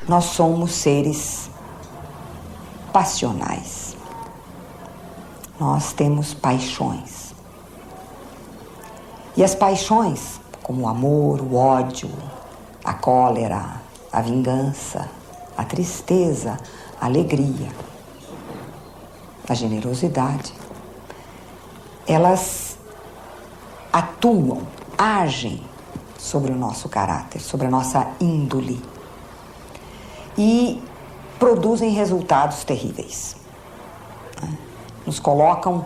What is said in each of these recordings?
Nós somos seres passionais. Nós temos paixões. E as paixões, como o amor, o ódio, a cólera, a vingança, a tristeza, a alegria, a generosidade, elas atuam, agem sobre o nosso caráter, sobre a nossa índole e produzem resultados terríveis. Nos colocam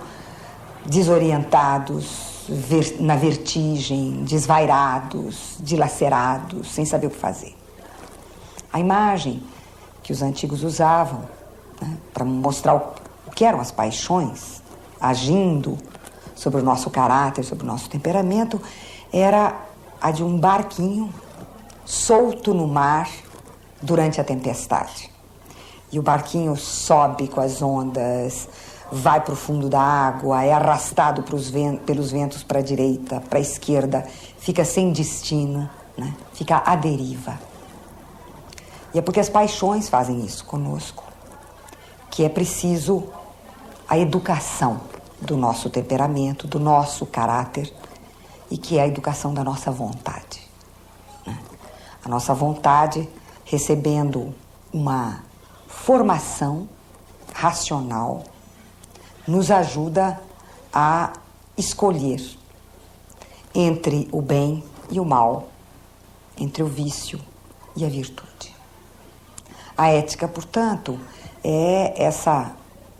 desorientados, na vertigem, desvairados, dilacerados, sem saber o que fazer. A imagem que os antigos usavam, né, para mostrar o que eram as paixões, agindo sobre o nosso caráter, sobre o nosso temperamento, era a de um barquinho solto no mar durante a tempestade. E o barquinho sobe com as ondas, vai para o fundo da água, é arrastado pelos ventos para a direita, para a esquerda, fica sem destino, né? Fica à deriva. E é porque as paixões fazem isso conosco, que é preciso a educação do nosso temperamento, do nosso caráter, e que é a educação da nossa vontade, né? A nossa vontade, recebendo uma formação racional, nos ajuda a escolher entre o bem e o mal, entre o vício e a virtude. A ética, portanto, é essa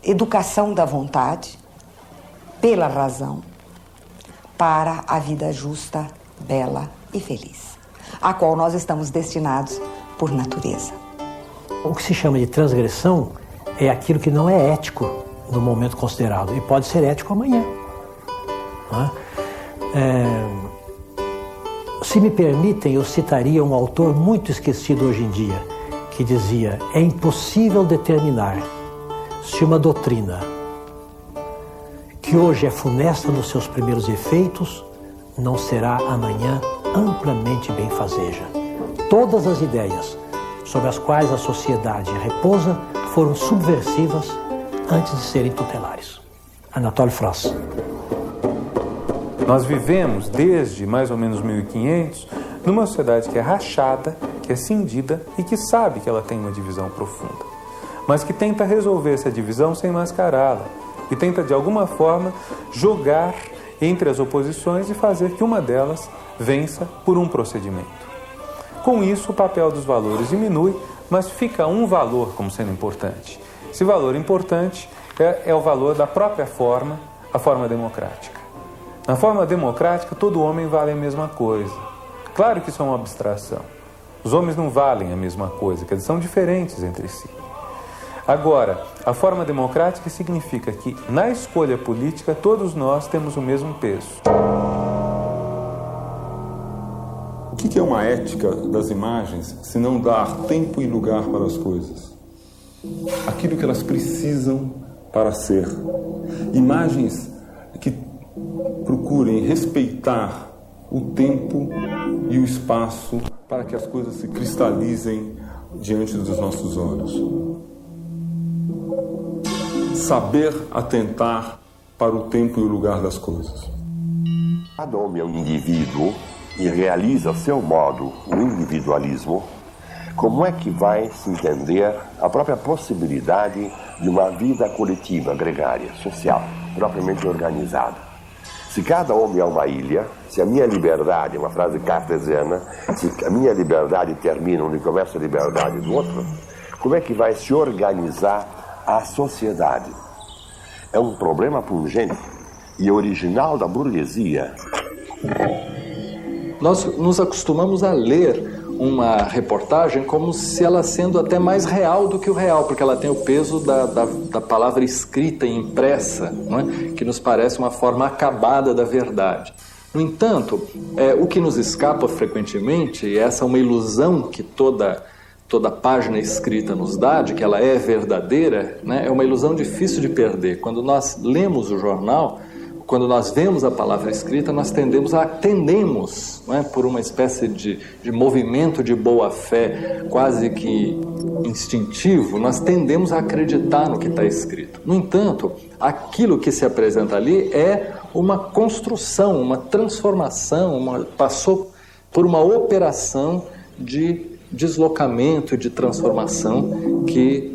educação da vontade pela razão para a vida justa, bela e feliz, a qual nós estamos destinados por natureza. O que se chama de transgressão é aquilo que não é ético no momento considerado e pode ser ético amanhã. Se me permitem, eu citaria um autor muito esquecido hoje em dia, que dizia: é impossível determinar se uma doutrina que hoje é funesta nos seus primeiros efeitos não será amanhã amplamente benfazeja. Todas as ideias sobre as quais a sociedade repousa foram subversivas antes de serem tutelares. Anatole France. Nós vivemos desde mais ou menos 1500 numa sociedade que é rachada, que é cindida e que sabe que ela tem uma divisão profunda, mas que tenta resolver essa divisão sem mascará-la e tenta de alguma forma jogar entre as oposições e fazer que uma delas vença por um procedimento. Com isso, o papel dos valores diminui, mas fica um valor como sendo importante. Esse valor importante é o valor da própria forma, a forma democrática. Na forma democrática, todo homem vale a mesma coisa. Claro que isso é uma abstração. Os homens não valem a mesma coisa, que eles são diferentes entre si. Agora, a forma democrática significa que, na escolha política, todos nós temos o mesmo peso. O que é uma ética das imagens se não dar tempo e lugar para as coisas? Aquilo que elas precisam para ser. Imagens que procurem respeitar o tempo e o espaço para que as coisas se cristalizem diante dos nossos olhos. Saber atentar para o tempo e o lugar das coisas. Cada homem é um indivíduo e realiza a seu modo o individualismo. Como é que vai se entender a própria possibilidade de uma vida coletiva, gregária, social, propriamente organizada? Se cada homem é uma ilha, se a minha liberdade, é uma frase cartesiana, se a minha liberdade termina onde começa a liberdade do outro, como é que vai se organizar a sociedade? É um problema pungente e original da burguesia. Nós nos acostumamos a ler uma reportagem como se ela sendo até mais real do que o real, porque ela tem o peso da palavra escrita e impressa, não é? Que nos parece uma forma acabada da verdade. No entanto, o que nos escapa frequentemente, e essa é uma ilusão que toda página escrita nos dá, de que ela é verdadeira, né? É uma ilusão difícil de perder. Quando nós lemos o jornal, quando nós vemos a palavra escrita, nós tendemos, não é, por uma espécie de movimento de boa-fé quase que instintivo, nós tendemos a acreditar no que está escrito. No entanto, aquilo que se apresenta ali é uma construção, uma transformação, passou por uma operação de deslocamento e de transformação que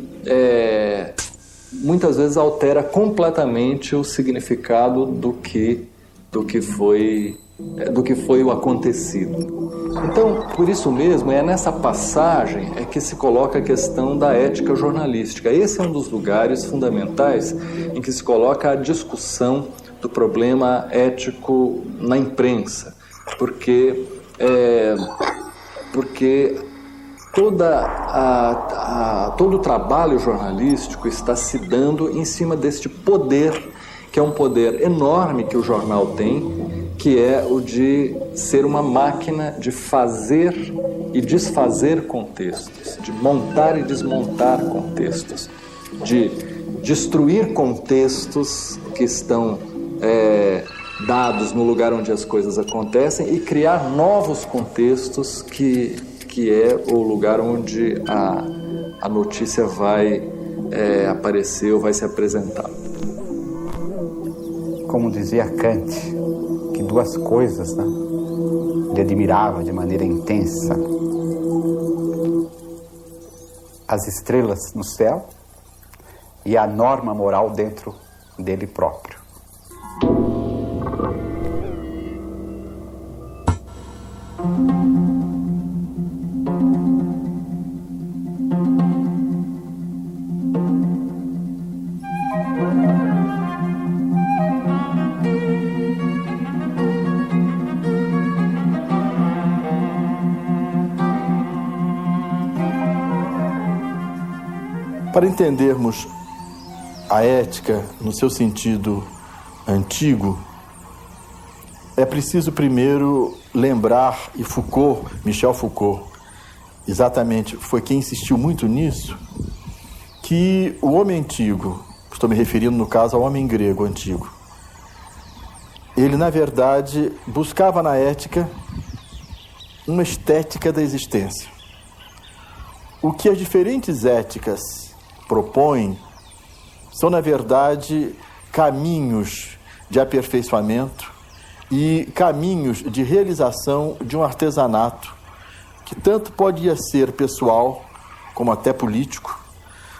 muitas vezes altera completamente o significado do que foi o acontecido. Então, por isso mesmo, é nessa passagem que se coloca a questão da ética jornalística. Esse é um dos lugares fundamentais em que se coloca a discussão do problema ético na imprensa, porque todo o trabalho jornalístico está se dando em cima deste poder, que é um poder enorme que o jornal tem, que é o de ser uma máquina de fazer e desfazer contextos, de montar e desmontar contextos, de destruir contextos que estão dados no lugar onde as coisas acontecem e criar novos contextos que é o lugar onde a notícia vai aparecer ou vai se apresentar. Como dizia Kant, que duas coisas, né, ele admirava de maneira intensa: as estrelas no céu e a norma moral dentro dele próprio. Para entendermos a ética no seu sentido antigo, é preciso primeiro lembrar, e Michel Foucault, exatamente foi quem insistiu muito nisso, que o homem antigo, estou me referindo no caso ao homem grego antigo, ele na verdade buscava na ética uma estética da existência. O que as diferentes éticas propõem são, na verdade, caminhos de aperfeiçoamento e caminhos de realização de um artesanato que tanto podia ser pessoal como até político,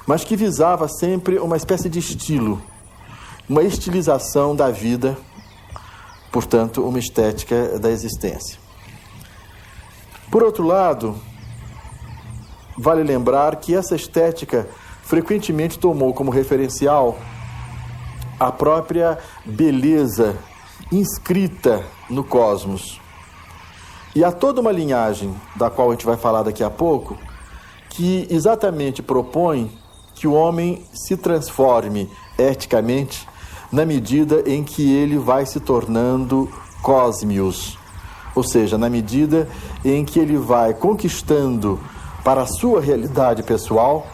mas que visava sempre uma espécie de estilo, uma estilização da vida, portanto, uma estética da existência. Por outro lado, vale lembrar que essa estética frequentemente tomou como referencial a própria beleza inscrita no cosmos. E há toda uma linhagem, da qual a gente vai falar daqui a pouco, que exatamente propõe que o homem se transforme eticamente na medida em que ele vai se tornando cósmios, ou seja, na medida em que ele vai conquistando para a sua realidade pessoal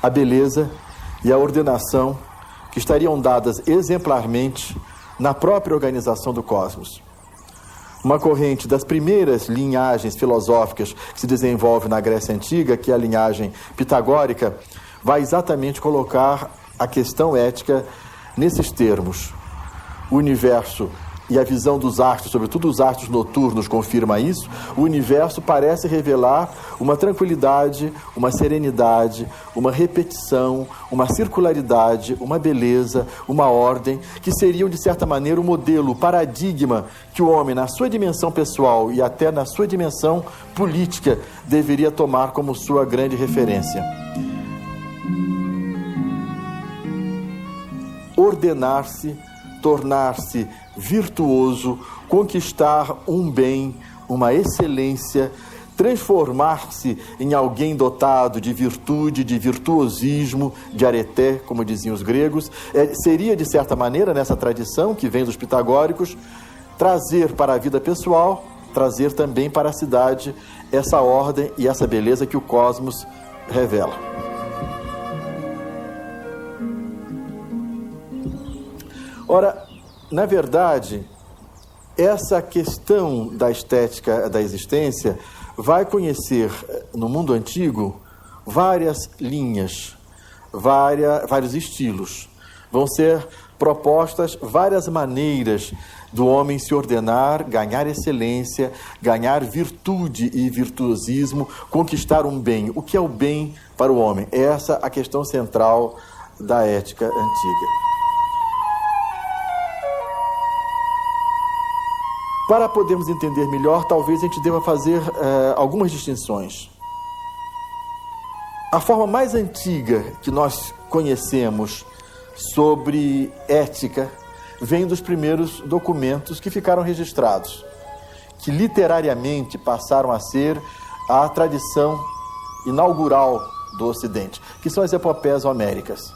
a beleza e a ordenação que estariam dadas exemplarmente na própria organização do cosmos. Uma corrente das primeiras linhagens filosóficas que se desenvolve na Grécia Antiga, que é a linhagem pitagórica, vai exatamente colocar a questão ética nesses termos. O universo e a visão dos astros, sobretudo os astros noturnos, confirma isso. O universo parece revelar uma tranquilidade, uma serenidade, uma repetição, uma circularidade, uma beleza, uma ordem, que seriam, de certa maneira, o modelo, o paradigma que o homem, na sua dimensão pessoal e até na sua dimensão política, deveria tomar como sua grande referência. Ordenar-se, tornar-se virtuoso, conquistar um bem, uma excelência transformar-se em alguém dotado de virtude, de virtuosismo, de areté, como diziam os gregos, seria, de certa maneira, nessa tradição que vem dos pitagóricos, trazer para a vida pessoal, trazer também para a cidade essa ordem e essa beleza que o cosmos revela. Ora, na verdade, essa questão da estética da existência vai conhecer no mundo antigo várias linhas, vários estilos. Vão ser propostas várias maneiras do homem se ordenar, ganhar excelência, ganhar virtude e virtuosismo, conquistar um bem. O que é o bem para o homem? Essa é a questão central da ética antiga. Para podermos entender melhor, talvez a gente deva fazer algumas distinções. A forma mais antiga que nós conhecemos sobre ética vem dos primeiros documentos que ficaram registrados, que literariamente passaram a ser a tradição inaugural do Ocidente, que são as epopeias homéricas.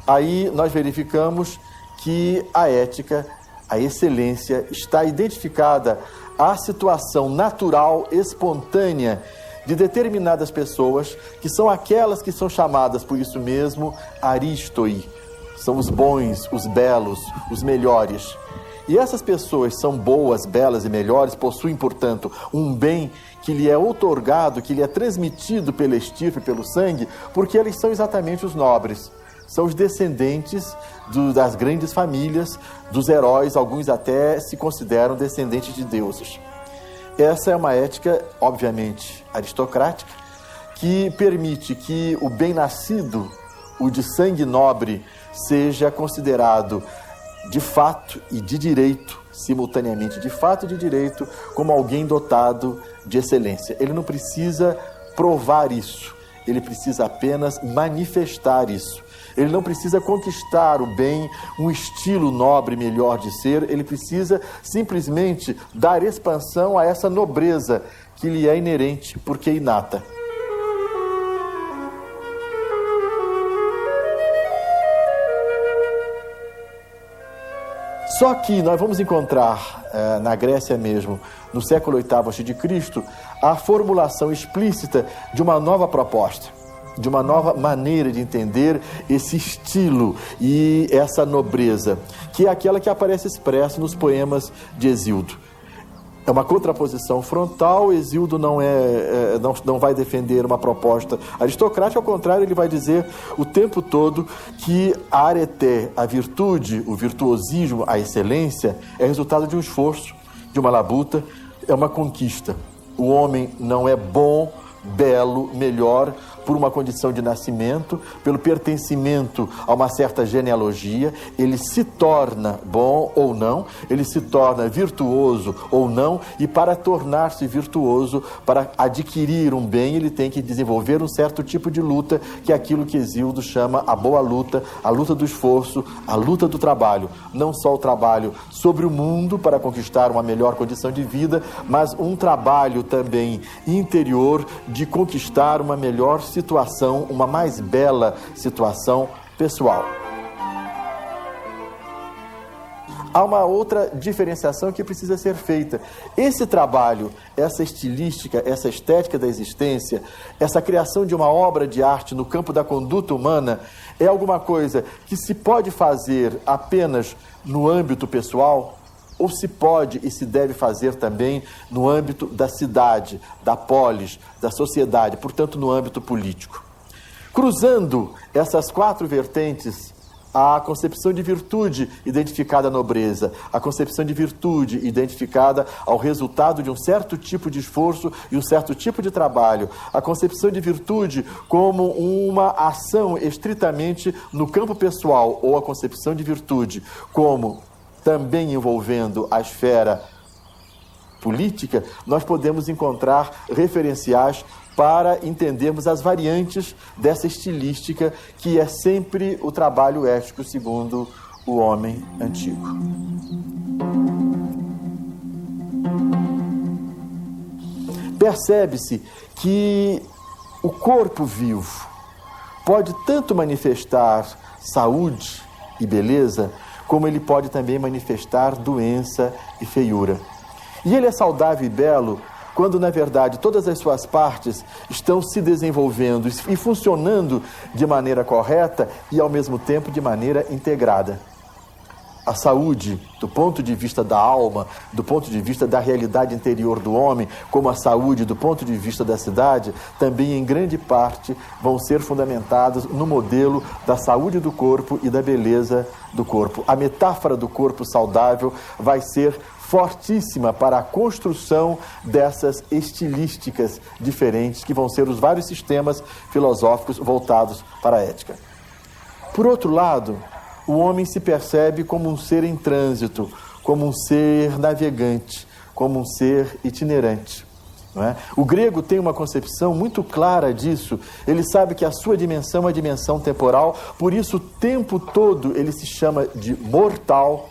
Aí nós verificamos que a ética, a excelência, está identificada à situação natural, espontânea de determinadas pessoas, que são aquelas que são chamadas por isso mesmo aristoi, são os bons, os belos, os melhores. E essas pessoas são boas, belas e melhores, possuem, portanto, um bem que lhe é outorgado, que lhe é transmitido pela estirpe, pelo sangue, porque eles são exatamente os nobres. São os descendentes das grandes famílias, dos heróis, alguns até se consideram descendentes de deuses. Essa é uma ética, obviamente, aristocrática, que permite que o bem-nascido, o de sangue nobre, seja considerado de fato e de direito, simultaneamente, de fato e de direito, como alguém dotado de excelência. Ele não precisa provar isso, ele precisa apenas manifestar isso. Ele não precisa conquistar o bem, um estilo nobre melhor de ser, ele precisa simplesmente dar expansão a essa nobreza que lhe é inerente, porque é inata. Só que nós vamos encontrar na Grécia mesmo, no século VIII a.C., a formulação explícita de uma nova proposta, de uma nova maneira de entender esse estilo e essa nobreza, que é aquela que aparece expressa nos poemas de Hesíodo. É uma contraposição frontal. Hesíodo não vai defender uma proposta aristocrática, ao contrário, ele vai dizer o tempo todo que a areté, a virtude, o virtuosismo, a excelência, é resultado de um esforço, de uma labuta, é uma conquista. O homem não é bom, belo, melhor por uma condição de nascimento, pelo pertencimento a uma certa genealogia. Ele se torna bom ou não, ele se torna virtuoso ou não, e para tornar-se virtuoso, para adquirir um bem, ele tem que desenvolver um certo tipo de luta, que é aquilo que Hesíodo chama a boa luta, a luta do esforço, a luta do trabalho. Não só o trabalho sobre o mundo para conquistar uma melhor condição de vida, mas um trabalho também interior de conquistar uma melhor situação, uma mais bela situação pessoal. Há uma outra diferenciação que precisa ser feita. Esse trabalho, essa estilística, essa estética da existência, essa criação de uma obra de arte no campo da conduta humana, é alguma coisa que se pode fazer apenas no âmbito pessoal, ou se pode e se deve fazer também no âmbito da cidade, da polis, da sociedade, portanto no âmbito político. Cruzando essas quatro vertentes, a concepção de virtude identificada à nobreza, a concepção de virtude identificada ao resultado de um certo tipo de esforço e um certo tipo de trabalho, a concepção de virtude como uma ação estritamente no campo pessoal, ou a concepção de virtude como também envolvendo a esfera política, nós podemos encontrar referenciais para entendermos as variantes dessa estilística, que é sempre o trabalho ético segundo o homem antigo. percebe-se que o corpo vivo pode tanto manifestar saúde e beleza, como ele pode também manifestar doença e feiura. E ele é saudável e belo quando, na verdade, todas as suas partes estão se desenvolvendo e funcionando de maneira correta e, ao mesmo tempo, de maneira integrada. A saúde, do ponto de vista da alma, do ponto de vista da realidade interior do homem, como a saúde do ponto de vista da cidade, também em grande parte vão ser fundamentadas no modelo da saúde do corpo e da beleza do corpo. A metáfora do corpo saudável vai ser fortíssima para a construção dessas estilísticas diferentes que vão ser os vários sistemas filosóficos voltados para a ética. Por outro lado, o homem se percebe como um ser em trânsito, como um ser navegante, como um ser itinerante. Não é? O grego tem uma concepção muito clara disso. Ele sabe que a sua dimensão é uma dimensão temporal, por isso o tempo todo ele se chama de mortal,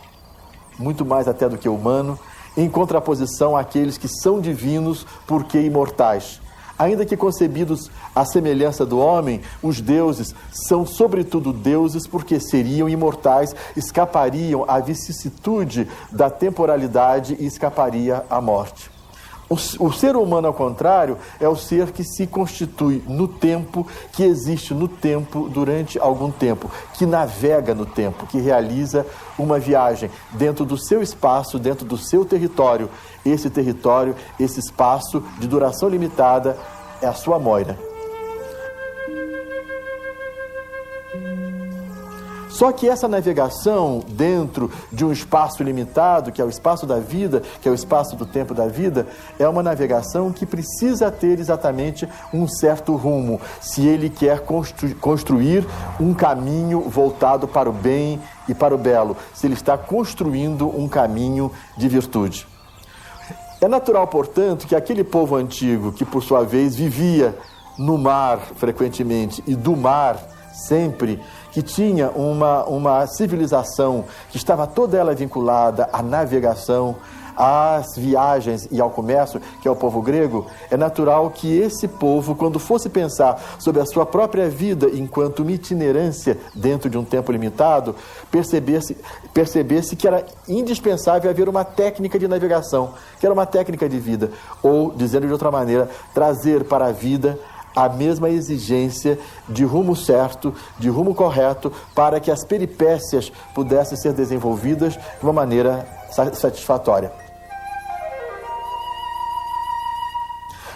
muito mais até do que humano, em contraposição àqueles que são divinos porque imortais. Ainda que concebidos à semelhança do homem, os deuses são sobretudo deuses porque seriam imortais, escapariam à vicissitude da temporalidade e escaparia à morte. O ser humano, ao contrário, é o ser que se constitui no tempo, que existe no tempo durante algum tempo, que navega no tempo, que realiza uma viagem dentro do seu espaço, dentro do seu território. Esse território, esse espaço de duração limitada é a sua moira. Só que essa navegação dentro de um espaço limitado, que é o espaço da vida, que é o espaço do tempo da vida, é uma navegação que precisa ter exatamente um certo rumo, se ele quer construir um caminho voltado para o bem e para o belo, se ele está construindo um caminho de virtude. É natural, portanto, que aquele povo antigo, que por sua vez vivia no mar frequentemente e do mar sempre, que tinha uma civilização que estava toda ela vinculada à navegação, às viagens e ao comércio, que é o povo grego, é natural que esse povo, quando fosse pensar sobre a sua própria vida enquanto uma itinerância dentro de um tempo limitado, percebesse que era indispensável haver uma técnica de navegação, que era uma técnica de vida, ou, dizendo de outra maneira, trazer para a vida a mesma exigência de rumo certo, de rumo correto, para que as peripécias pudessem ser desenvolvidas de uma maneira satisfatória.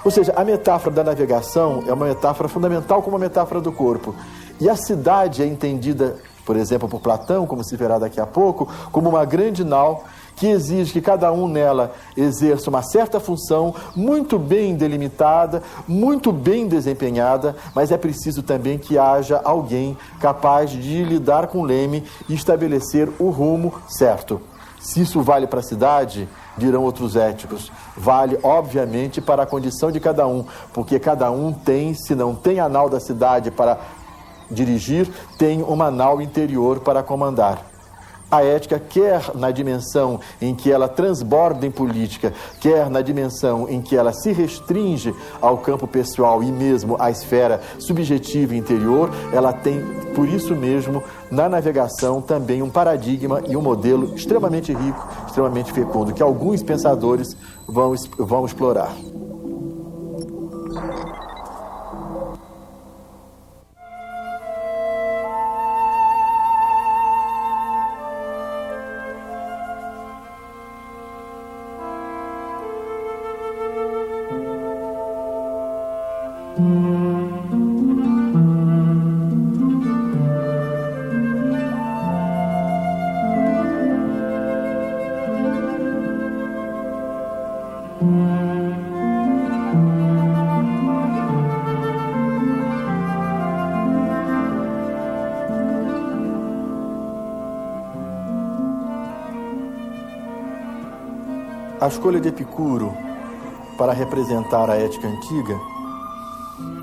Ou seja, a metáfora da navegação é uma metáfora fundamental como a metáfora do corpo. E a cidade é entendida, por exemplo, por Platão, como se verá daqui a pouco, como uma grande nau que exige que cada um nela exerça uma certa função muito bem delimitada, muito bem desempenhada, mas é preciso também que haja alguém capaz de lidar com o leme e estabelecer o rumo certo. Se isso vale para a cidade, dirão outros éticos, vale obviamente para a condição de cada um, porque cada um tem, se não tem a nau da cidade para dirigir, tem uma nau interior para comandar. A ética, quer na dimensão em que ela transborda em política, quer na dimensão em que ela se restringe ao campo pessoal e mesmo à esfera subjetiva e interior, ela tem, por isso mesmo, na navegação também um paradigma e um modelo extremamente rico, extremamente fecundo, que alguns pensadores vão explorar. A escolha de Epicuro para representar a ética antiga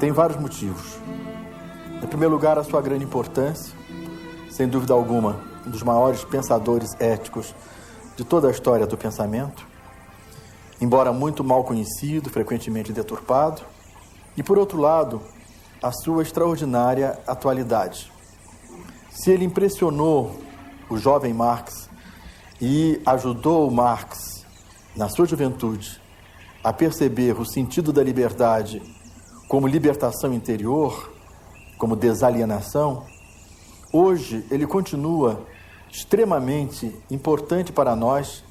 tem vários motivos. Em primeiro lugar, a sua grande importância, sem dúvida alguma, um dos maiores pensadores éticos de toda a história do pensamento. embora muito mal conhecido, frequentemente deturpado, e, por outro lado, a sua extraordinária atualidade. Se ele impressionou o jovem Marx e ajudou Marx, na sua juventude, a perceber o sentido da liberdade como libertação interior, como desalienação, hoje ele continua extremamente importante para nós,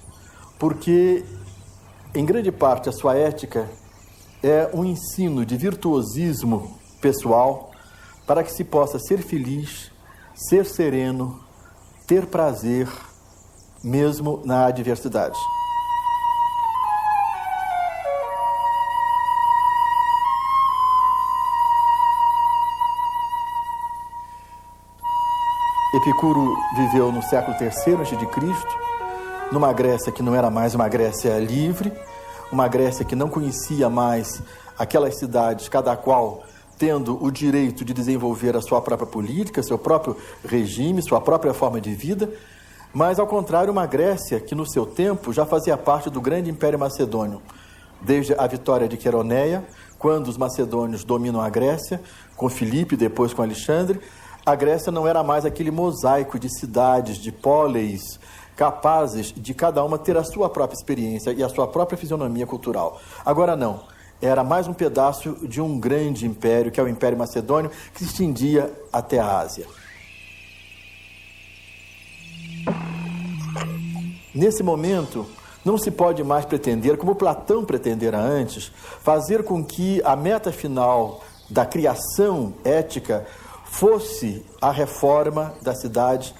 porque, em grande parte, a sua ética é um ensino de virtuosismo pessoal para que se possa ser feliz, ser sereno, ter prazer, mesmo na adversidade. Epicuro viveu no século III a.C., numa Grécia que não era mais uma Grécia livre, uma Grécia que não conhecia mais aquelas cidades, cada qual tendo o direito de desenvolver a sua própria política, seu próprio regime, sua própria forma de vida, mas, ao contrário, uma Grécia que, no seu tempo, já fazia parte do grande Império Macedônio, desde a vitória de Queroneia, quando os macedônios dominam a Grécia, com Filipe, depois com Alexandre. A Grécia não era mais aquele mosaico de cidades, de póleis, capazes de cada uma ter a sua própria experiência e a sua própria fisionomia cultural. Agora não, era mais um pedaço de um grande império, que é o Império Macedônio, que se estendia até a Ásia. Nesse momento, não se pode mais pretender, como Platão pretendera antes, fazer com que a meta final da criação ética fosse a reforma da cidade,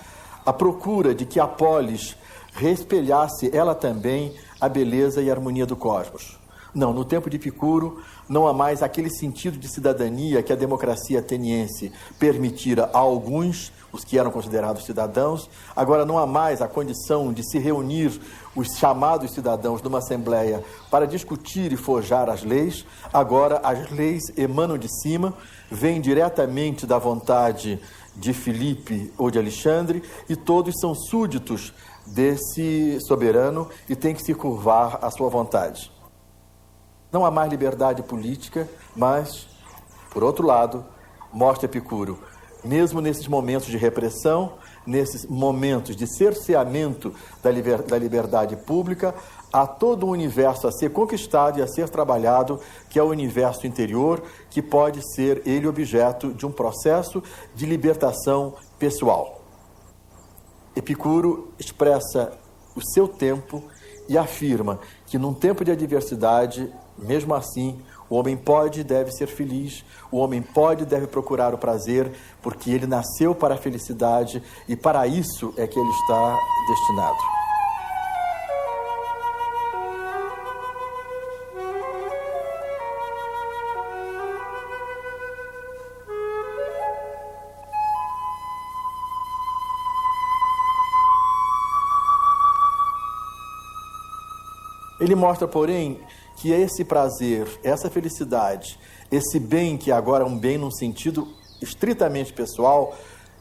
a procura de que a polis reespelhasse ela também a beleza e a harmonia do cosmos. Não, no tempo de Epicuro não há mais aquele sentido de cidadania que a democracia ateniense permitira a alguns, os que eram considerados cidadãos. Agora não há mais a condição de se reunir os chamados cidadãos numa assembleia para discutir e forjar as leis. Agora as leis emanam de cima, vêm diretamente da vontade de Filipe ou de Alexandre, e todos são súditos desse soberano e têm que se curvar à sua vontade. Não há mais liberdade política, mas, por outro lado, mostra Epicuro, mesmo nesses momentos de repressão, nesses momentos de cerceamento da liberdade pública, há todo um universo a ser conquistado e a ser trabalhado, que é o universo interior, que pode ser ele objeto de um processo de libertação pessoal. Epicuro expressa o seu tempo e afirma que num tempo de adversidade, mesmo assim, o homem pode e deve ser feliz, o homem pode e deve procurar o prazer, porque ele nasceu para a felicidade e para isso é que ele está destinado. Ele mostra, porém, que esse prazer, essa felicidade, esse bem, que agora é um bem num sentido estritamente pessoal,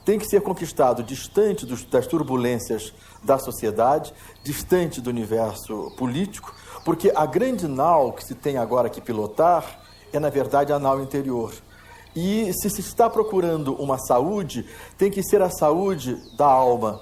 tem que ser conquistado distante das turbulências da sociedade, distante do universo político, porque a grande nau que se tem agora que pilotar é, na verdade, a nau interior. E se está procurando uma saúde, tem que ser a saúde da alma.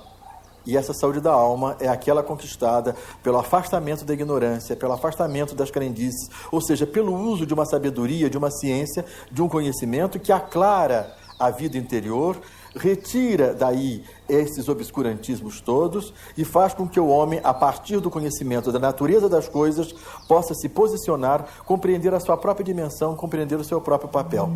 E essa saúde da alma é aquela conquistada pelo afastamento da ignorância, pelo afastamento das crendices, ou seja, pelo uso de uma sabedoria, de uma ciência, de um conhecimento que aclara a vida interior, retira daí esses obscurantismos todos e faz com que o homem, a partir do conhecimento da natureza das coisas, possa se posicionar, compreender a sua própria dimensão, compreender o seu próprio papel.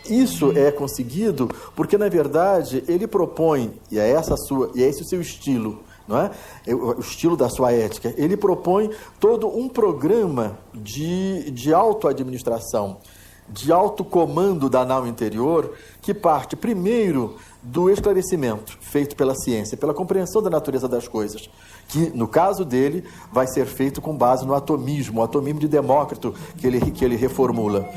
Isso é conseguido porque, na verdade, ele propõe, e é esse o seu estilo, não é? O estilo da sua ética, ele propõe todo um programa de autoadministração, de autocomando da nau interior, que parte primeiro do esclarecimento feito pela ciência, pela compreensão da natureza das coisas, que, no caso dele, vai ser feito com base no atomismo, o atomismo de Demócrito, que ele reformula.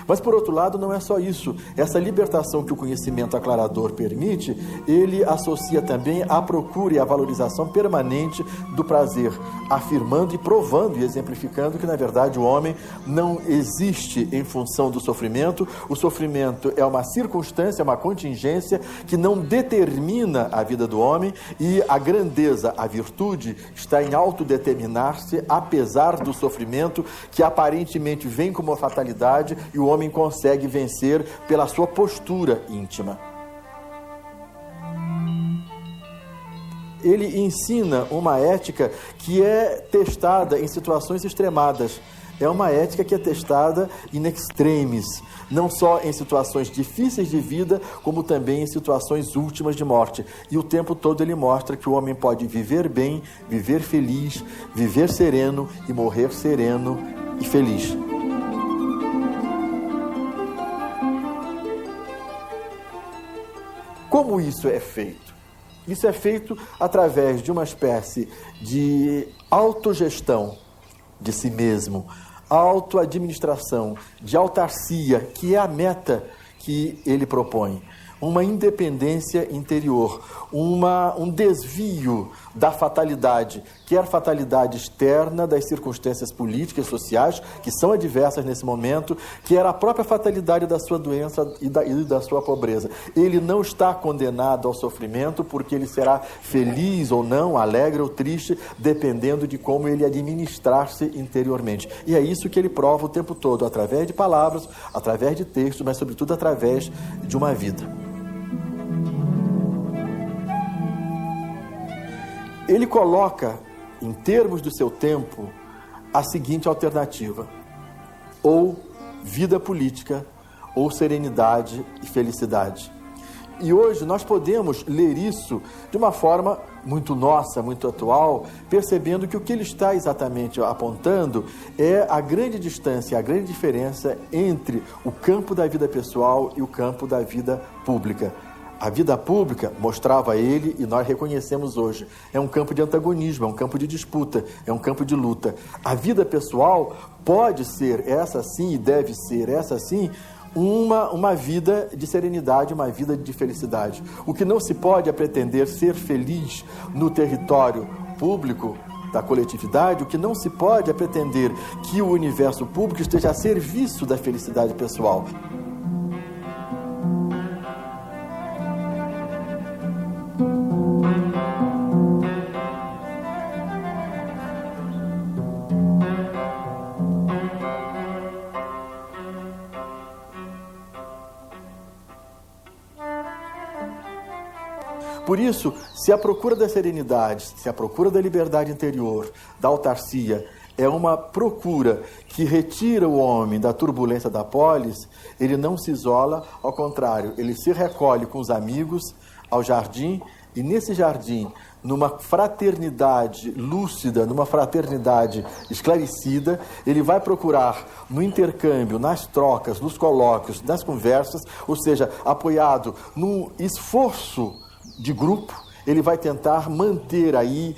Mas, por outro lado, não é só isso. Essa libertação que o conhecimento aclarador permite, ele associa também à procura e à valorização permanente do prazer, afirmando e provando e exemplificando que, na verdade, o homem não existe em função do sofrimento. O sofrimento é uma circunstância, uma contingência que não determina a vida do homem, e a grandeza, a virtude, está em autodeterminar-se apesar do sofrimento, que aparentemente vem como uma fatalidade, e o homem consegue vencer pela sua postura íntima. Ele ensina uma ética que é testada em situações extremadas. É uma ética que é testada in extremis, não só em situações difíceis de vida, como também em situações últimas de morte. E o tempo todo ele mostra que o homem pode viver bem, viver feliz, viver sereno e morrer sereno e feliz. Como isso é feito? Isso é feito através de uma espécie de autogestão de si mesmo, autoadministração, de autarcia, que é a meta que ele propõe. Uma independência interior, um desvio da fatalidade, quer fatalidade externa das circunstâncias políticas e sociais, que são adversas nesse momento, quer a própria fatalidade da sua doença e da sua pobreza. Ele não está condenado ao sofrimento, porque ele será feliz ou não, alegre ou triste, dependendo de como ele administrar-se interiormente. E é isso que ele prova o tempo todo, através de palavras, através de textos, mas sobretudo através de uma vida. Ele coloca, em termos do seu tempo, a seguinte alternativa: ou vida política, ou serenidade e felicidade. E hoje nós podemos ler isso de uma forma muito nossa, muito atual, percebendo que o que ele está exatamente apontando é a grande distância, a grande diferença entre o campo da vida pessoal e o campo da vida pública. A vida pública, mostrava ele, e nós reconhecemos hoje, é um campo de antagonismo, é um campo de disputa, é um campo de luta. A vida pessoal pode ser essa sim, e deve ser essa sim, uma vida de serenidade, uma vida de felicidade. O que não se pode é pretender ser feliz no território público da coletividade. O que não se pode é pretender que o universo público esteja a serviço da felicidade pessoal. Por isso, se a procura da serenidade, se a procura da liberdade interior, da autarcia, é uma procura que retira o homem da turbulência da polis, ele não se isola, ao contrário, ele se recolhe com os amigos ao jardim, e nesse jardim, numa fraternidade lúcida, numa fraternidade esclarecida, ele vai procurar no intercâmbio, nas trocas, nos colóquios, nas conversas, ou seja, apoiado num esforço de grupo, ele vai tentar manter aí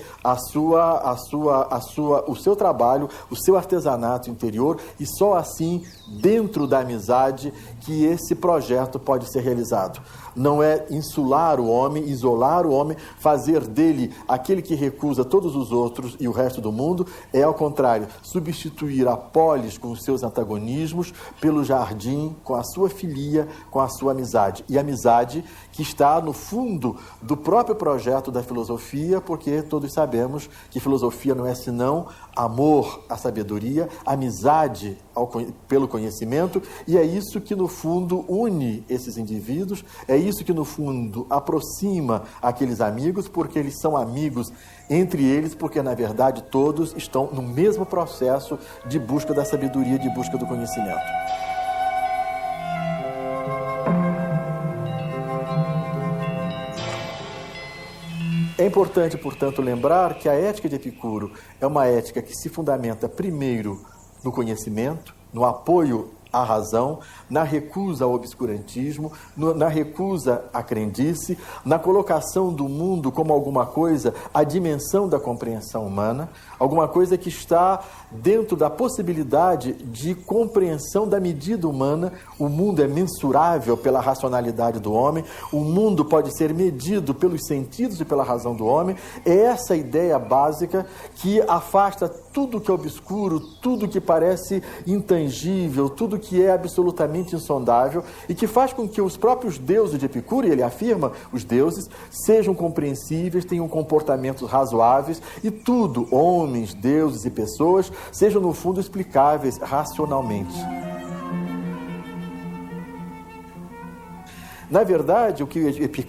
o seu trabalho, o seu artesanato interior, e só assim, dentro da amizade, que esse projeto pode ser realizado. Não é insular o homem, isolar o homem, fazer dele aquele que recusa todos os outros e o resto do mundo. É, ao contrário, substituir a polis com os seus antagonismos pelo jardim, com a sua filia, com a sua amizade. E amizade que está no fundo do próprio projeto da filosofia, porque todos sabemos que filosofia não é senão amor à sabedoria, amizade pelo conhecimento, e é isso que, no fundo, une esses indivíduos, é isso que, no fundo, aproxima aqueles amigos, porque eles são amigos entre eles, porque, na verdade, todos estão no mesmo processo de busca da sabedoria, de busca do conhecimento. É importante, portanto, lembrar que a ética de Epicuro é uma ética que se fundamenta primeiro no conhecimento, no apoio à razão, na recusa ao obscurantismo, na recusa à crendice, na colocação do mundo como alguma coisa, a dimensão da compreensão humana, alguma coisa que está dentro da possibilidade de compreensão da medida humana. O mundo é mensurável pela racionalidade do homem, o mundo pode ser medido pelos sentidos e pela razão do homem. É essa ideia básica que afasta tudo que é obscuro, tudo que parece intangível, tudo que é absolutamente insondável, e que faz com que os próprios deuses de Epicuro, e ele afirma, os deuses, sejam compreensíveis, tenham comportamentos razoáveis, e tudo, homens, deuses e pessoas, sejam no fundo explicáveis racionalmente. Na verdade, o que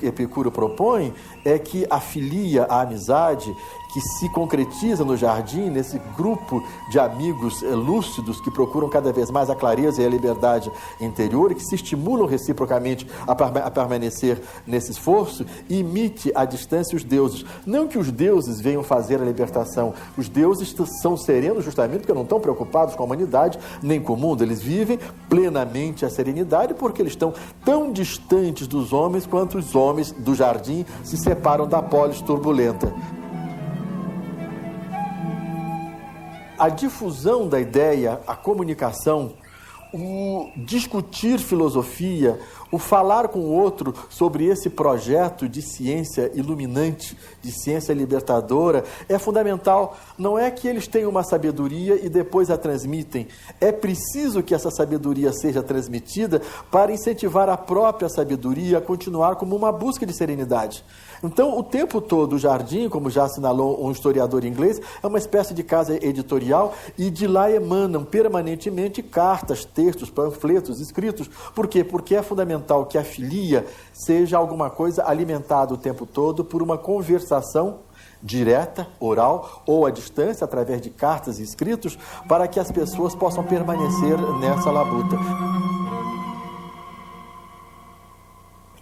Epicuro propõe é que a filia, a amizade, que se concretiza no jardim, nesse grupo de amigos lúcidos que procuram cada vez mais a clareza e a liberdade interior e que se estimulam reciprocamente a permanecer nesse esforço, imite à distância os deuses. Não que os deuses venham fazer a libertação, os deuses são serenos justamente porque não estão preocupados com a humanidade nem com o mundo, eles vivem plenamente a serenidade porque eles estão tão distantes dos homens quanto os homens do jardim se separam da polis turbulenta. A difusão da ideia, a comunicação, o discutir filosofia, o falar com o outro sobre esse projeto de ciência iluminante, de ciência libertadora, é fundamental. Não é que eles tenham uma sabedoria e depois a transmitem. É preciso que essa sabedoria seja transmitida para incentivar a própria sabedoria a continuar como uma busca de serenidade. Então, o tempo todo, o jardim, como já assinalou um historiador inglês, é uma espécie de casa editorial e de lá emanam permanentemente cartas, textos, panfletos, escritos. Por quê? Porque é fundamental que a filia seja alguma coisa alimentada o tempo todo por uma conversação direta, oral ou à distância, através de cartas e escritos, para que as pessoas possam permanecer nessa labuta.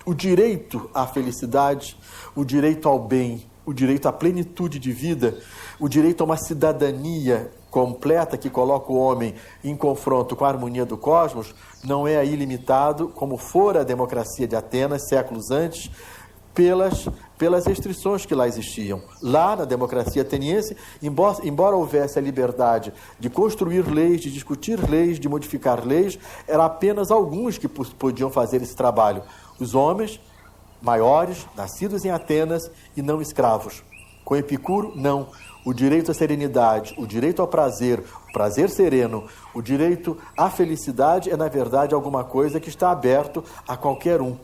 O direito à felicidade, o direito ao bem, o direito à plenitude de vida, o direito a uma cidadania completa que coloca o homem em confronto com a harmonia do cosmos, não é aí limitado, como fora a democracia de Atenas, séculos antes, pelas restrições que lá existiam. Lá, na democracia ateniense, embora houvesse a liberdade de construir leis, de discutir leis, de modificar leis, eram apenas alguns que podiam fazer esse trabalho. Os homens maiores, nascidos em Atenas e não escravos. Com Epicuro, não. O direito à serenidade, o direito ao prazer, o prazer sereno, o direito à felicidade é, na verdade, alguma coisa que está aberto a qualquer um,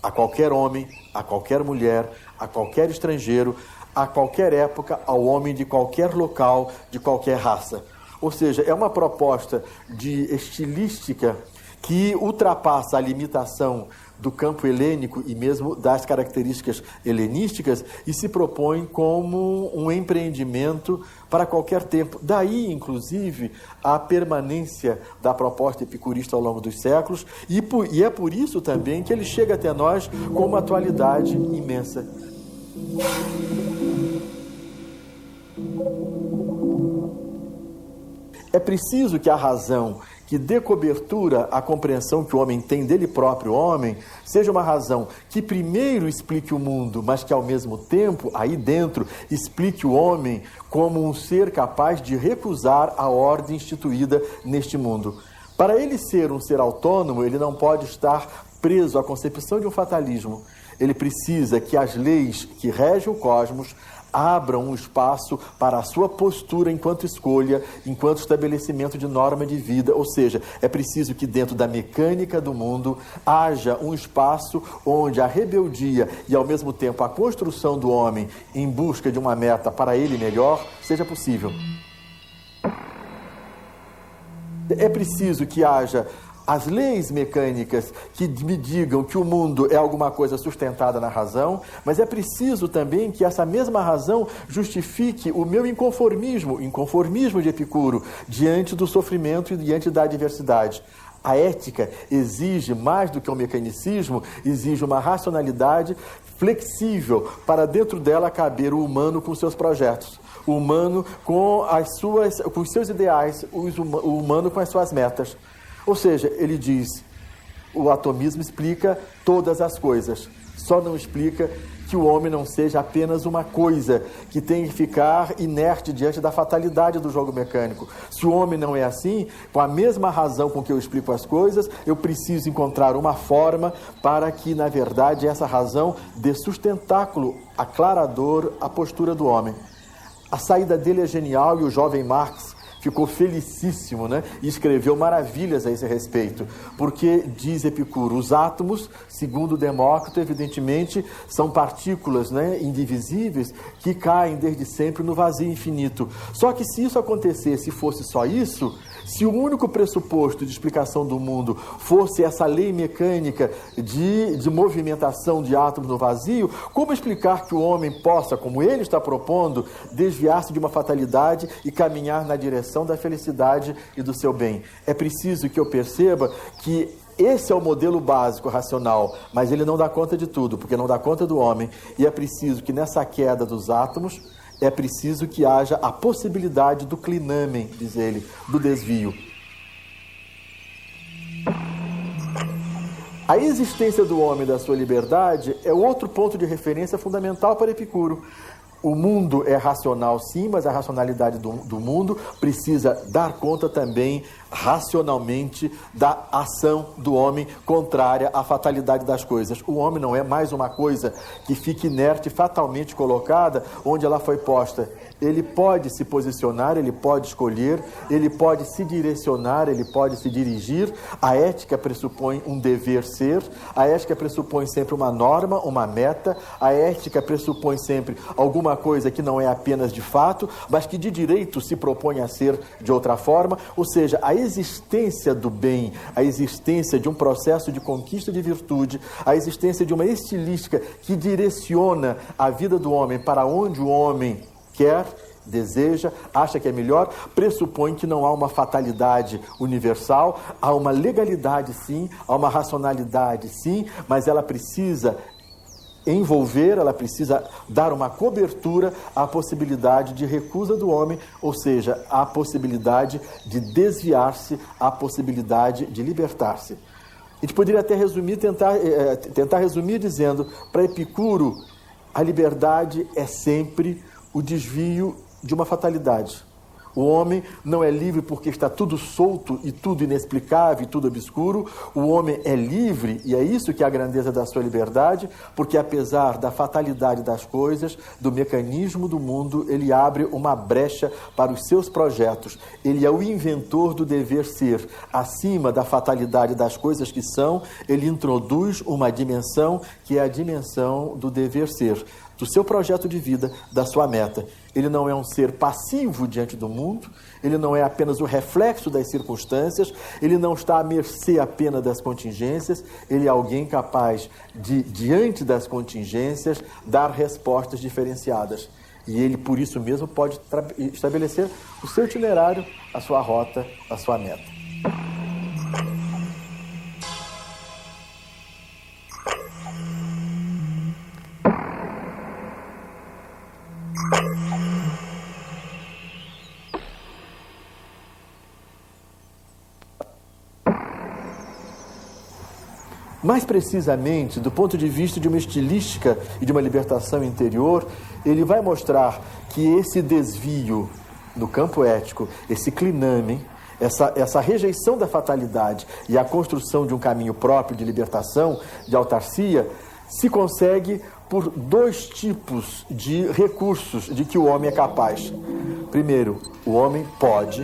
a qualquer homem, a qualquer mulher, a qualquer estrangeiro, a qualquer época, ao homem de qualquer local, de qualquer raça. Ou seja, é uma proposta de estilística que ultrapassa a limitação do campo helênico e mesmo das características helenísticas e se propõe como um empreendimento para qualquer tempo. Daí, inclusive, a permanência da proposta epicurista ao longo dos séculos e é por isso também que ele chega até nós com uma atualidade imensa. É preciso que a razão que dê cobertura à compreensão que o homem tem dele próprio homem, seja uma razão que primeiro explique o mundo, mas que ao mesmo tempo, aí dentro, explique o homem como um ser capaz de recusar a ordem instituída neste mundo. Para ele ser um ser autônomo, ele não pode estar preso à concepção de um fatalismo. Ele precisa que as leis que regem o cosmos abram um espaço para a sua postura enquanto escolha, enquanto estabelecimento de norma de vida. Ou seja, é preciso que dentro da mecânica do mundo haja um espaço onde a rebeldia e ao mesmo tempo a construção do homem em busca de uma meta para ele melhor seja possível. É preciso que haja as leis mecânicas que me digam que o mundo é alguma coisa sustentada na razão, mas é preciso também que essa mesma razão justifique o meu inconformismo de Epicuro, diante do sofrimento e diante da adversidade. A ética exige, mais do que um mecanicismo, exige uma racionalidade flexível para dentro dela caber o humano com seus projetos, o humano com os seus ideais, o humano com as suas metas. Ou seja, ele diz, o atomismo explica todas as coisas, só não explica que o homem não seja apenas uma coisa que tem que ficar inerte diante da fatalidade do jogo mecânico. Se o homem não é assim, com a mesma razão com que eu explico as coisas, eu preciso encontrar uma forma para que, na verdade, essa razão dê sustentáculo, aclarador à postura do homem. A saída dele é genial e o jovem Marx ficou felicíssimo, né? E escreveu maravilhas a esse respeito, porque, diz Epicuro, os átomos, segundo Demócrito, evidentemente, são partículas, né, indivisíveis que caem desde sempre no vazio infinito. Só que se isso acontecesse, se fosse só isso, se o único pressuposto de explicação do mundo fosse essa lei mecânica de movimentação de átomos no vazio, como explicar que o homem possa, como ele está propondo, desviar-se de uma fatalidade e caminhar na direção da felicidade e do seu bem? É preciso que eu perceba que esse é o modelo básico racional, mas ele não dá conta de tudo, porque não dá conta do homem, e é preciso que nessa queda dos átomos é preciso que haja a possibilidade do clinamen, diz ele, do desvio. A existência do homem e da sua liberdade é outro ponto de referência fundamental para Epicuro. O mundo é racional, sim, mas a racionalidade do mundo precisa dar conta também racionalmente da ação do homem contrária à fatalidade das coisas. O homem não é mais uma coisa que fique inerte, fatalmente colocada onde ela foi posta. Ele pode se posicionar, ele pode escolher, ele pode se direcionar, ele pode se dirigir. A ética pressupõe um dever ser, a ética pressupõe sempre uma norma, uma meta, a ética pressupõe sempre alguma coisa que não é apenas de fato, mas que de direito se propõe a ser de outra forma, ou seja, a existência do bem, a existência de um processo de conquista de virtude, a existência de uma estilística que direciona a vida do homem para onde o homem quer, deseja, acha que é melhor, pressupõe que não há uma fatalidade universal, há uma legalidade sim, há uma racionalidade sim, mas ela precisa envolver, ela precisa dar uma cobertura à possibilidade de recusa do homem, ou seja, à possibilidade de desviar-se, à possibilidade de libertar-se. A gente poderia até resumir, tentar resumir dizendo, para Epicuro, a liberdade é sempre o desvio de uma fatalidade. O homem não é livre porque está tudo solto e tudo inexplicável e tudo obscuro. O homem é livre, e é isso que é a grandeza da sua liberdade, porque apesar da fatalidade das coisas, do mecanismo do mundo, ele abre uma brecha para os seus projetos. Ele é o inventor do dever ser. Acima da fatalidade das coisas que são, ele introduz uma dimensão que é a dimensão do dever ser, do seu projeto de vida, da sua meta. Ele não é um ser passivo diante do mundo, ele não é apenas o reflexo das circunstâncias, ele não está à mercê apenas das contingências, ele é alguém capaz de, diante das contingências, dar respostas diferenciadas. E ele, por isso mesmo, pode estabelecer o seu itinerário, a sua rota, a sua meta. Mais precisamente, do ponto de vista de uma estilística e de uma libertação interior, ele vai mostrar que esse desvio no campo ético, esse clinamen, essa rejeição da fatalidade e a construção de um caminho próprio de libertação, de autarcia, se consegue por dois tipos de recursos de que o homem é capaz. Primeiro, o homem pode,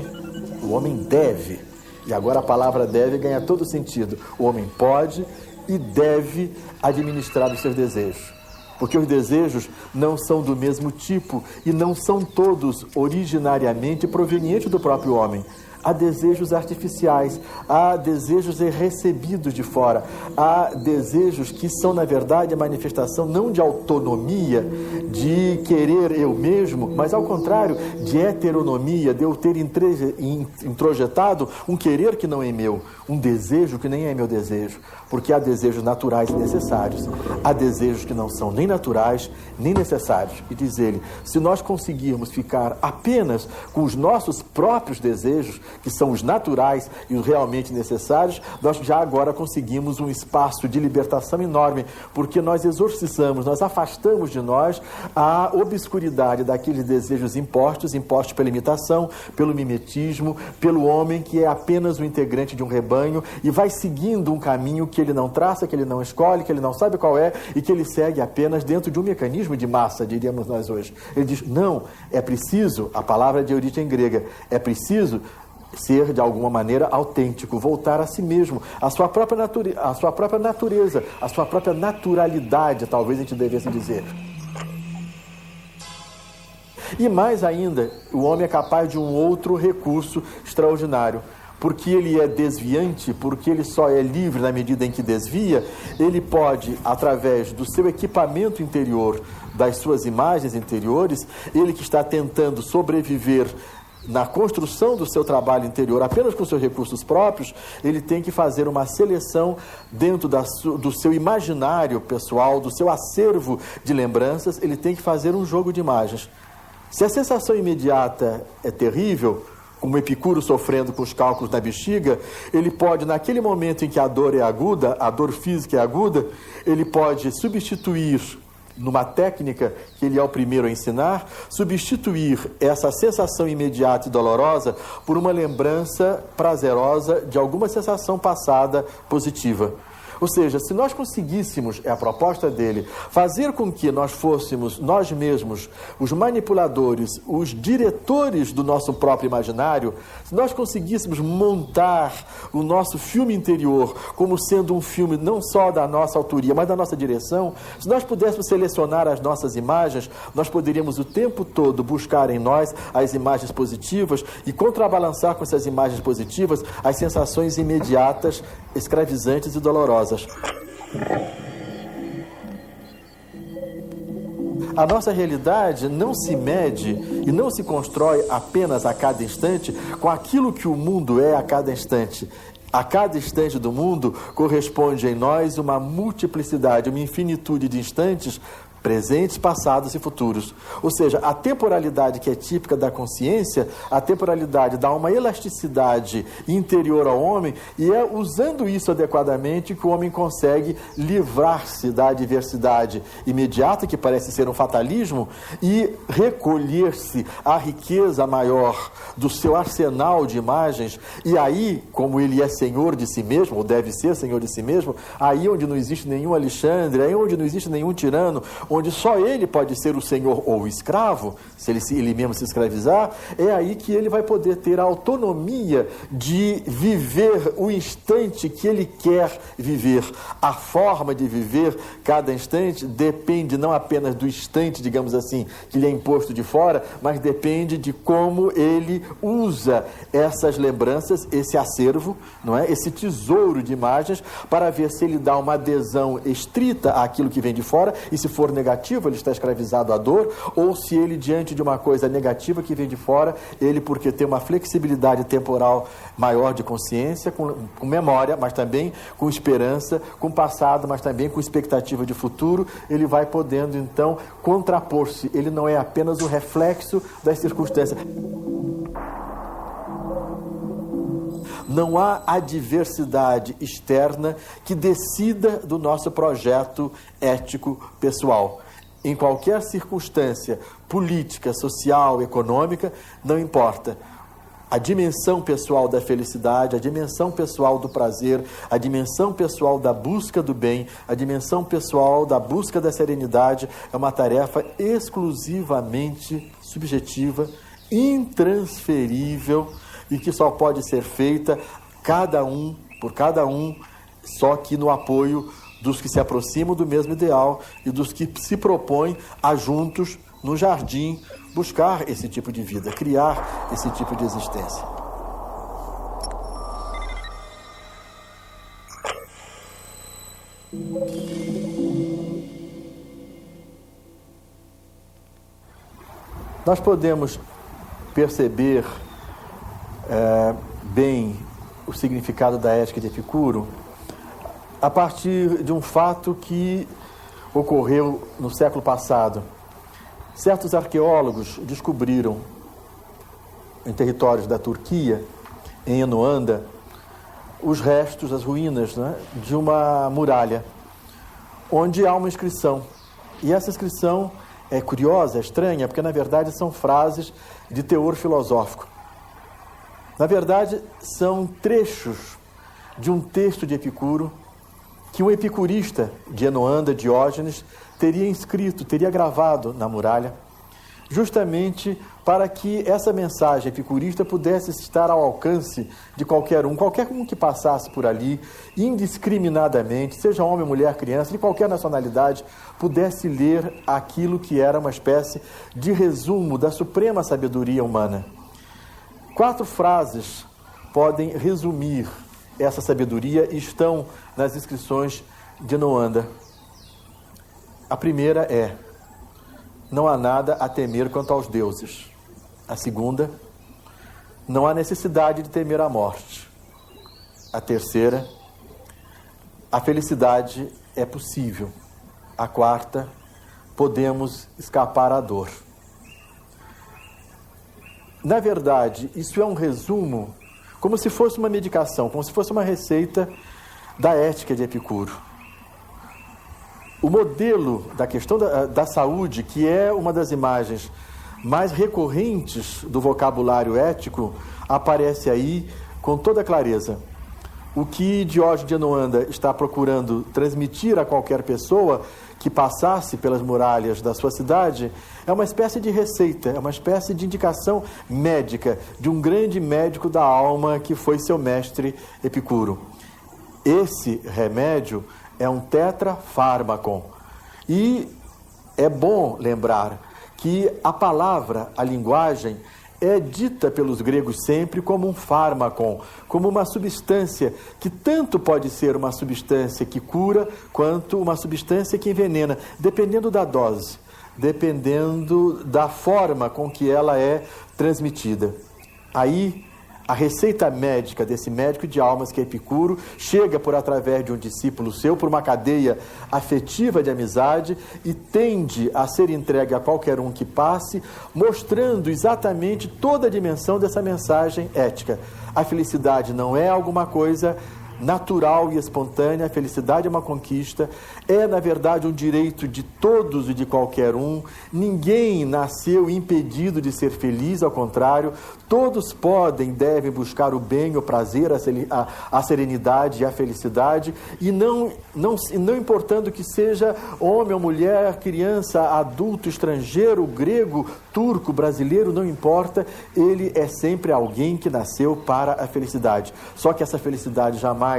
o homem deve, e agora a palavra deve ganha todo sentido. O homem pode e deve administrar os seus desejos, porque os desejos não são do mesmo tipo e não são todos originariamente provenientes do próprio homem. Há desejos artificiais, há desejos recebidos de fora, há desejos que são, na verdade, a manifestação não de autonomia, de querer eu mesmo, mas, ao contrário, de heteronomia, de eu ter introjetado um querer que não é meu, um desejo que nem é meu desejo, porque há desejos naturais e necessários, há desejos que não são nem naturais, nem necessários. E diz ele, se nós conseguirmos ficar apenas com os nossos próprios desejos, que são os naturais e os realmente necessários, nós já agora conseguimos um espaço de libertação enorme, porque nós exorcizamos, nós afastamos de nós a obscuridade daqueles desejos impostos pela imitação, pelo mimetismo, pelo homem que é apenas um integrante de um rebanho e vai seguindo um caminho que ele não traça, que ele não escolhe, que ele não sabe qual é e que ele segue apenas dentro de um mecanismo de massa, diríamos nós hoje. Ele diz, não, é preciso, a palavra de origem grega, é preciso ser de alguma maneira autêntico, voltar a si mesmo, a sua própria natureza, a sua própria naturalidade, talvez a gente devesse dizer. E mais ainda, o homem é capaz de um outro recurso extraordinário. Porque ele é desviante, porque ele só é livre na medida em que desvia, ele pode, através do seu equipamento interior, das suas imagens interiores, ele que está tentando sobreviver na construção do seu trabalho interior apenas com seus recursos próprios, ele tem que fazer uma seleção dentro do seu imaginário pessoal, do seu acervo de lembranças, ele tem que fazer um jogo de imagens. Se a sensação imediata é terrível, como Epicuro sofrendo com os cálculos na bexiga, ele pode, naquele momento em que a dor é aguda, a dor física é aguda, ele pode substituir, numa técnica que ele é o primeiro a ensinar, substituir essa sensação imediata e dolorosa por uma lembrança prazerosa de alguma sensação passada positiva. Ou seja, se nós conseguíssemos, é a proposta dele, fazer com que nós fôssemos nós mesmos os manipuladores, os diretores do nosso próprio imaginário, se nós conseguíssemos montar o nosso filme interior como sendo um filme não só da nossa autoria, mas da nossa direção, se nós pudéssemos selecionar as nossas imagens, nós poderíamos o tempo todo buscar em nós as imagens positivas e contrabalançar com essas imagens positivas as sensações imediatas, escravizantes e dolorosas. A nossa realidade não se mede e não se constrói apenas a cada instante com aquilo que o mundo é a cada instante. A cada instante do mundo corresponde em nós uma multiplicidade, uma infinitude de instantes presentes, passados e futuros. Ou seja, a temporalidade que é típica da consciência, a temporalidade dá uma elasticidade interior ao homem e é usando isso adequadamente que o homem consegue livrar-se da adversidade imediata, que parece ser um fatalismo, e recolher-se à riqueza maior do seu arsenal de imagens. E aí, como ele é senhor de si mesmo, ou deve ser senhor de si mesmo, aí onde não existe nenhum Alexandre, aí onde não existe nenhum tirano, onde só ele pode ser o senhor ou o escravo, se ele mesmo se escravizar, é aí que ele vai poder ter a autonomia de viver o instante que ele quer viver. A forma de viver cada instante depende não apenas do instante, digamos assim, que lhe é imposto de fora, mas depende de como ele usa essas lembranças, esse acervo, não é? Esse tesouro de imagens, para ver se ele dá uma adesão estrita àquilo que vem de fora, e se for negativo, ele está escravizado à dor, ou se ele, diante de uma coisa negativa que vem de fora, ele, porque tem uma flexibilidade temporal maior de consciência, com memória, mas também com esperança, com passado, mas também com expectativa de futuro, ele vai podendo, então, contrapor-se. Ele não é apenas o reflexo das circunstâncias. Não há adversidade externa que decida do nosso projeto ético pessoal. Em qualquer circunstância política, social, econômica, não importa. A dimensão pessoal da felicidade, a dimensão pessoal do prazer, a dimensão pessoal da busca do bem, a dimensão pessoal da busca da serenidade é uma tarefa exclusivamente subjetiva, intransferível, e que só pode ser feita por cada um, só que no apoio dos que se aproximam do mesmo ideal e dos que se propõem a juntos, no jardim, buscar esse tipo de vida, criar esse tipo de existência. Nós podemos perceber bem o significado da ética de Epicuro a partir de um fato que ocorreu no século passado. Certos arqueólogos descobriram em territórios da Turquia em Enoanda, os restos, as ruínas, né, de uma muralha, onde há uma inscrição. E essa inscrição é curiosa, é estranha, porque na verdade são frases de teor filosófico. Na verdade, são trechos de um texto de Epicuro que um epicurista de Enoanda, Diógenes, teria inscrito, teria gravado na muralha, justamente para que essa mensagem epicurista pudesse estar ao alcance de qualquer um que passasse por ali, indiscriminadamente, seja homem, mulher, criança, de qualquer nacionalidade, pudesse ler aquilo que era uma espécie de resumo da suprema sabedoria humana. 4 frases podem resumir essa sabedoria e estão nas inscrições de Enoanda. A primeira é: não há nada a temer quanto aos deuses. A segunda: não há necessidade de temer a morte. A terceira: a felicidade é possível. A quarta: podemos escapar à dor. Na verdade, isso é um resumo, como se fosse uma medicação, como se fosse uma receita da ética de Epicuro. O modelo da questão da saúde, que é uma das imagens mais recorrentes do vocabulário ético, aparece aí com toda clareza. O que Diógenes de Enoanda está procurando transmitir a qualquer pessoa que passasse pelas muralhas da sua cidade é uma espécie de receita, é uma espécie de indicação médica de um grande médico da alma que foi seu mestre Epicuro. Esse remédio é um tetrafármacon. E é bom lembrar que a palavra, a linguagem, é dita pelos gregos sempre como um fármacon, como uma substância que tanto pode ser uma substância que cura, quanto uma substância que envenena, dependendo da dose, dependendo da forma com que ela é transmitida. Aí, a receita médica desse médico de almas que é Epicuro chega por através de um discípulo seu, por uma cadeia afetiva de amizade, e tende a ser entregue a qualquer um que passe, mostrando exatamente toda a dimensão dessa mensagem ética. A felicidade não é alguma coisa natural e espontânea, a felicidade é uma conquista, é na verdade um direito de todos e de qualquer um. Ninguém nasceu impedido de ser feliz, ao contrário, todos podem, devem buscar o bem, o prazer, a serenidade e a felicidade, e não importando que seja homem ou mulher, criança, adulto, estrangeiro, grego, turco, brasileiro, não importa, ele é sempre alguém que nasceu para a felicidade. Só que essa felicidade jamais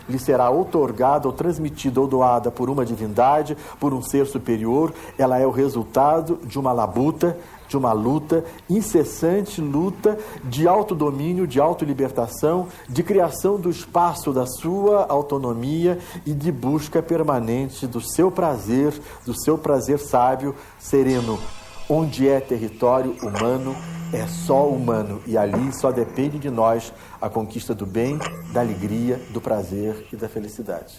lhe será outorgada ou transmitida ou doada por uma divindade, por um ser superior. Ela é o resultado de uma labuta, de uma luta, incessante luta de autodomínio, de autolibertação, de criação do espaço da sua autonomia e de busca permanente do seu prazer sábio, sereno. Onde é território humano, é só humano, e ali só depende de nós a conquista do bem, da alegria, do prazer e da felicidade.